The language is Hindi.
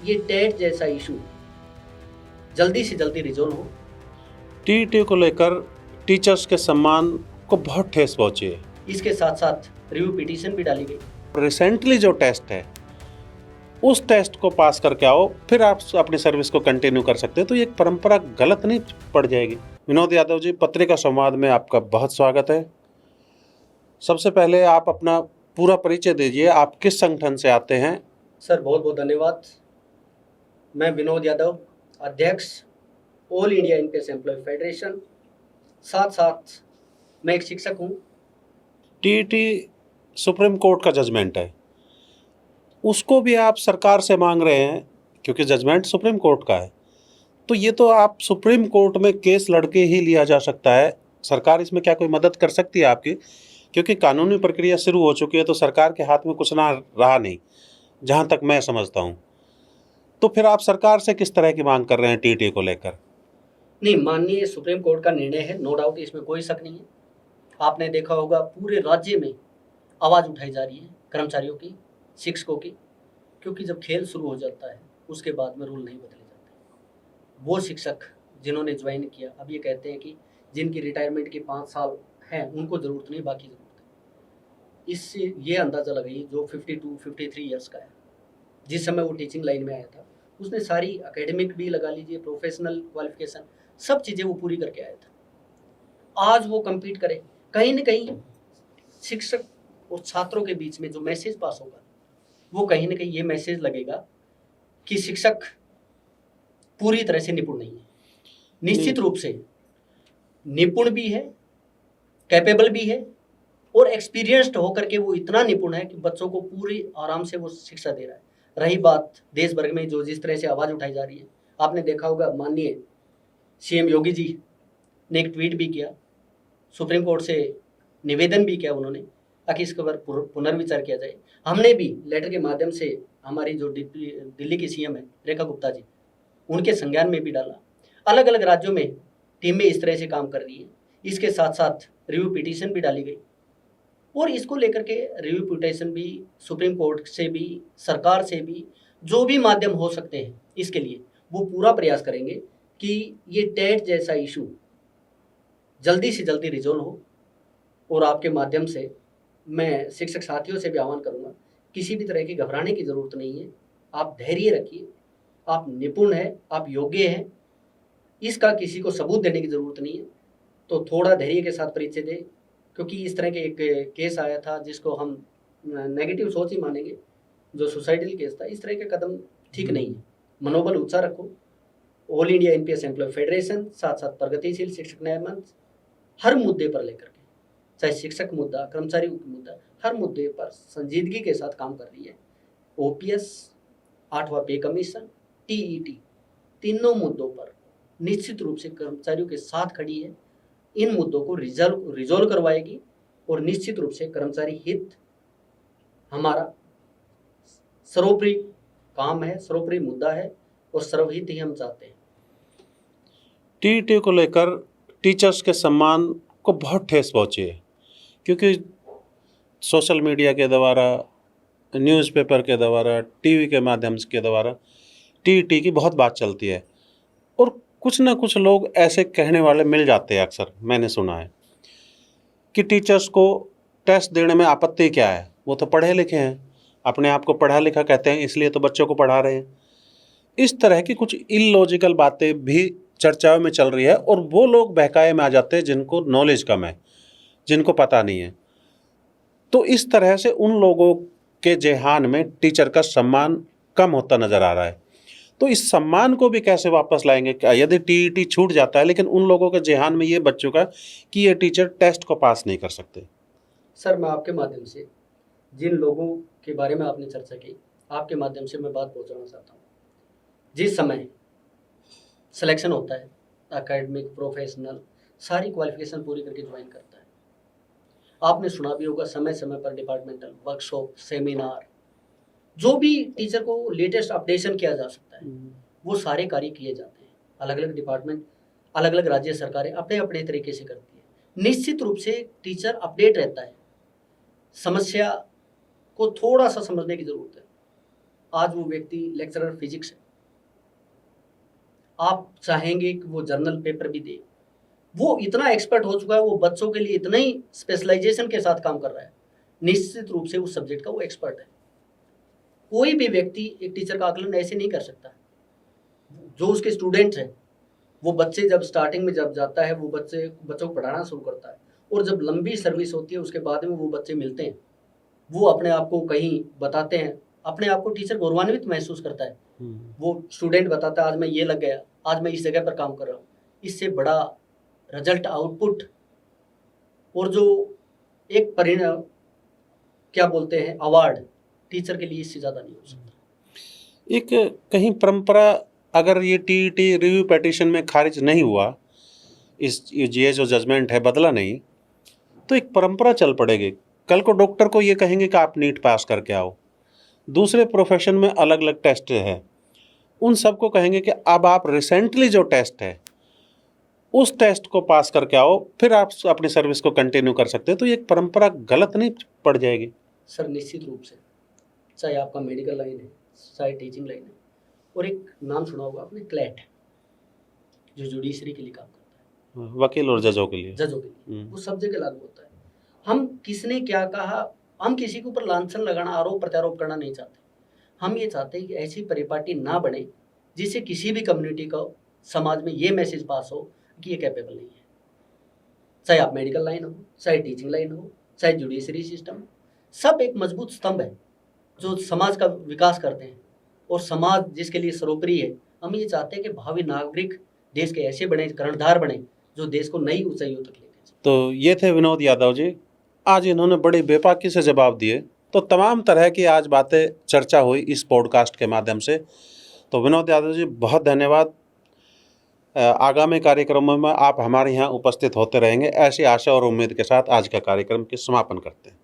ये टेट जैसा इशू जल्दी से जल्दी रिजोल्व हो। टीईटी को लेकर टीचर्स के सम्मान को बहुत ठेस पहुंची है। इसके साथ साथ रिव्यू पिटीशन भी डाली गई। रिसेंटली जो टेस्ट है उस टेस्ट को पास करके आओ, फिर आप अपनी सर्विस को कंटिन्यू कर सकते हैं। तो ये एक परंपरा गलत नहीं पड़ जाएगी। विनोद यादव जी, पत्रिका संवाद में आपका बहुत स्वागत है। सबसे पहले आप अपना पूरा परिचय दीजिए, आप किस संगठन से आते हैं? सर बहुत बहुत धन्यवाद। मैं विनोद यादव, अध्यक्ष all India NPS employ federation, साथ साथ मैं एक शिक्षक हूँ। टीईटी सुप्रीम कोर्ट का जजमेंट है, उसको भी आप सरकार से मांग रहे हैं क्योंकि जजमेंट सुप्रीम कोर्ट का है। तो ये तो आप सुप्रीम कोर्ट में केस लड़के ही लिया जा सकता है। सरकार इसमें क्या कोई मदद कर सकती है आपकी? क्योंकि कानूनी प्रक्रिया शुरू हो चुकी है, तो सरकार के हाथ में कुछ ना रहा नहीं, जहाँ तक मैं समझता हूँ। तो फिर आप सरकार से किस तरह की मांग कर रहे हैं टीईटी को लेकर? नहीं, माननीय सुप्रीम कोर्ट का निर्णय है, नो डाउट, इसमें कोई शक नहीं है। आपने देखा होगा पूरे राज्य में आवाज़ उठाई जा रही है कर्मचारियों की, शिक्षकों की, क्योंकि जब खेल शुरू हो जाता है उसके बाद में रूल नहीं बदले जाते। वो शिक्षक जिन्होंने ज्वाइन किया अब ये कहते हैं कि जिनकी रिटायरमेंट के 5 साल हैं उनको ज़रूरत नहीं, बाकी ज़रूरत है। इससे ये अंदाज़ा लगाइए जो 52-53 ईयर्स का है, जिस समय वो टीचिंग लाइन में आया था, उसने सारी एकेडमिक भी लगा लीजिए, प्रोफेशनल क्वालिफिकेशन, सब चीज़ें वो पूरी करके आया था। आज वो compete करे, कहीं ना कहीं शिक्षक और छात्रों के बीच में जो मैसेज पास होगा वो कहीं ना कहीं ये मैसेज लगेगा कि शिक्षक पूरी तरह से निपुण नहीं है। निश्चित रूप से निपुण भी है, कैपेबल भी है, और एक्सपीरियंस्ड होकर के वो इतना निपुण है कि बच्चों को पूरी आराम से वो शिक्षा दे रहा है। रही बात देश भर में जो जिस तरह से आवाज़ उठाई जा रही है, आपने देखा होगा माननीय सीएम योगी जी ने एक ट्वीट भी किया, सुप्रीम कोर्ट से निवेदन भी किया उन्होंने, ताकि इसके ऊपर पुनर्विचार किया जाए। हमने भी लेटर के माध्यम से हमारी जो दिल्ली की सीएम है रेखा गुप्ता जी, उनके संज्ञान में भी डाला। अलग अलग राज्यों में टीमें इस तरह से काम कर रही है। इसके साथ साथ रिव्यू पिटीशन भी डाली गई, और इसको लेकर के रिव्यू पिटीशन भी सुप्रीम कोर्ट से भी, सरकार से भी, जो भी माध्यम हो सकते हैं इसके लिए वो पूरा प्रयास करेंगे कि ये टेट जैसा इशू जल्दी से जल्दी रिजोल्व हो। और आपके माध्यम से मैं शिक्षक साथियों से भी आह्वान करूंगा, किसी भी तरह की घबराने की ज़रूरत नहीं है। आप धैर्य रखिए, आप निपुण हैं, आप योग्य हैं, इसका किसी को सबूत देने की ज़रूरत नहीं है। तो थोड़ा धैर्य के साथ परीक्षा दें, क्योंकि इस तरह के एक केस आया था जिसको हम नेगेटिव सोच ही मानेंगे, जो सुसाइडल केस था। इस तरह के कदम ठीक नहीं है। मनोबल ऊंचा रखो। All India NPS employ federation, साथ साथ प्रगतिशील शिक्षक न्याय मंच, हर मुद्दे पर लेकर के, चाहे शिक्षक मुद्दा, कर्मचारी मुद्दा, हर मुद्दे पर संजीदगी के साथ काम कर रही है। ओपीएस, 8वां पे कमीशन, टीईटी, तीनों मुद्दों पर निश्चित रूप से कर्मचारियों के साथ खड़ी है। इन मुद्दों को रिजोल्व करवाएगी, और निश्चित रूप से कर्मचारी हित हमारा सर्वोपरि काम है, सर्वोपरि मुद्दा है, और सर्वहित ही हम चाहते हैं। टीईटी को लेकर टीचर्स के सम्मान को बहुत ठेस पहुंची है, क्योंकि सोशल मीडिया के द्वारा, न्यूज़पेपर के द्वारा, टीवी के माध्यम के द्वारा टीईटी की बहुत बात चलती है, और कुछ ना कुछ लोग ऐसे कहने वाले मिल जाते हैं। अक्सर मैंने सुना है कि टीचर्स को टेस्ट देने में आपत्ति क्या है, वो तो पढ़े लिखे हैं, अपने आप को पढ़ा लिखा कहते हैं, इसलिए तो बच्चों को पढ़ा रहे हैं। इस तरह की कुछ इलॉजिकल बातें भी चर्चाओं में चल रही है, और वो लोग बहकाए में आ जाते हैं जिनको नॉलेज कम है, जिनको पता नहीं है। तो इस तरह से उन लोगों के जेहान में टीचर का सम्मान कम होता नजर आ रहा है। तो इस सम्मान को भी कैसे वापस लाएंगे यदि टीईटी छूट जाता है, लेकिन उन लोगों के जेहान में ये बच्चों का कि ये टीचर टेस्ट को पास नहीं कर सकते? सर, मैं आपके माध्यम से जिन लोगों के बारे में आपने चर्चा की, आपके माध्यम से मैं बात पहुंचाना चाहता हूँ। जिस समय सिलेक्शन होता है, एकेडमिक, प्रोफेशनल, सारी क्वालिफिकेशन पूरी करके ज्वाइन करता है। आपने सुना भी होगा समय समय पर डिपार्टमेंटल वर्कशॉप, सेमिनार, जो भी टीचर को लेटेस्ट अपडेशन किया जा सकता है वो सारे कार्य किए जाते हैं। अलग अलग डिपार्टमेंट, अलग अलग राज्य सरकारें अपने अपने तरीके से करती है। निश्चित रूप से टीचर अपडेट रहता है। समस्या को थोड़ा सा समझने की जरूरत है। आज वो व्यक्ति लेक्चरर फिजिक्स है, आप चाहेंगे कि वो जर्नल पेपर भी दे, वो इतना एक्सपर्ट हो चुका है, वो बच्चों के लिए इतना ही स्पेशलाइजेशन के साथ काम कर रहा है, निश्चित रूप से उस सब्जेक्ट का वो एक्सपर्ट है। कोई भी व्यक्ति एक टीचर का आकलन ऐसे नहीं कर सकता। जो उसके स्टूडेंट्स हैं, वो बच्चे जब स्टार्टिंग में जब जाता है, वो बच्चों को पढ़ाना शुरू करता है, और जब लंबी सर्विस होती है उसके बाद में वो बच्चे मिलते हैं, वो अपने आप को कहीं बताते हैं, अपने आप को टीचर गौरवान्वित महसूस करता है। वो स्टूडेंट बताता है आज मैं ये लग गया, आज मैं इस जगह पर काम कर रहा हूँ। इससे बड़ा रिजल्ट, आउटपुट और जो एक परिणाम क्या बोलते हैं अवार्ड, टीचर के लिए इससे ज़्यादा नहीं हो सकता। एक कहीं परंपरा, अगर ये टीईटी रिव्यू पिटीशन में खारिज नहीं हुआ, ये जो जजमेंट है बदला नहीं, तो एक परंपरा चल पड़ेगी। कल को डॉक्टर को ये कहेंगे कि आप नीट पास करके आओ, दूसरे प्रोफेशन में अलग अलग टेस्ट है, उन सबको कहेंगे कि अब आप रिसेंटली जो टेस्ट है उस टेस्ट को पास करके आओ, फिर आप अपनी सर्विस को कंटिन्यू कर सकते हैं। तो ये एक परंपरा गलत नहीं पड़ जाएगी? सर निश्चित रूप से, चाहे आपका मेडिकल लाइन है, चाहे टीचिंग लाइन है, और एक नाम सुना होगा आपने, क्लैट, जो जुडिशरी के लिए काम करता है, वकील और जजों के लिए, वो सब जगह लागू होता है। हम किसने क्या कहा, हम किसी के ऊपर लांछन लगाना, आरोप प्रत्यारोप करना नहीं चाहते। हम ये चाहते हैं कि ऐसी परिपाटी ना बने जिससे किसी भी कम्युनिटी को, समाज में ये मैसेज पास हो कि ये कैपेबल नहीं है। चाहे आप मेडिकल लाइन हो, चाहे टीचिंग लाइन हो, चाहे जुडिशरी सिस्टम, सब एक मजबूत स्तंभ है जो समाज का विकास करते हैं, और समाज जिसके लिए सर्वोपरि है। हम ये चाहते हैं कि भावी नागरिक देश के ऐसे बने, कर्णधार बने, जो देश को नई ऊंचाइयों तक लेके जाए। तो ये थे विनोद यादव जी, आज इन्होंने बड़ी बेबाकी से जवाब दिए। तो तमाम तरह की आज बातें चर्चा हुई इस पॉडकास्ट के माध्यम से। तो विनोद यादव जी बहुत धन्यवाद। आगामी कार्यक्रमों में आप हमारे यहाँ उपस्थित होते रहेंगे, ऐसी आशा और उम्मीद के साथ आज का कार्यक्रम के समापन करते हैं।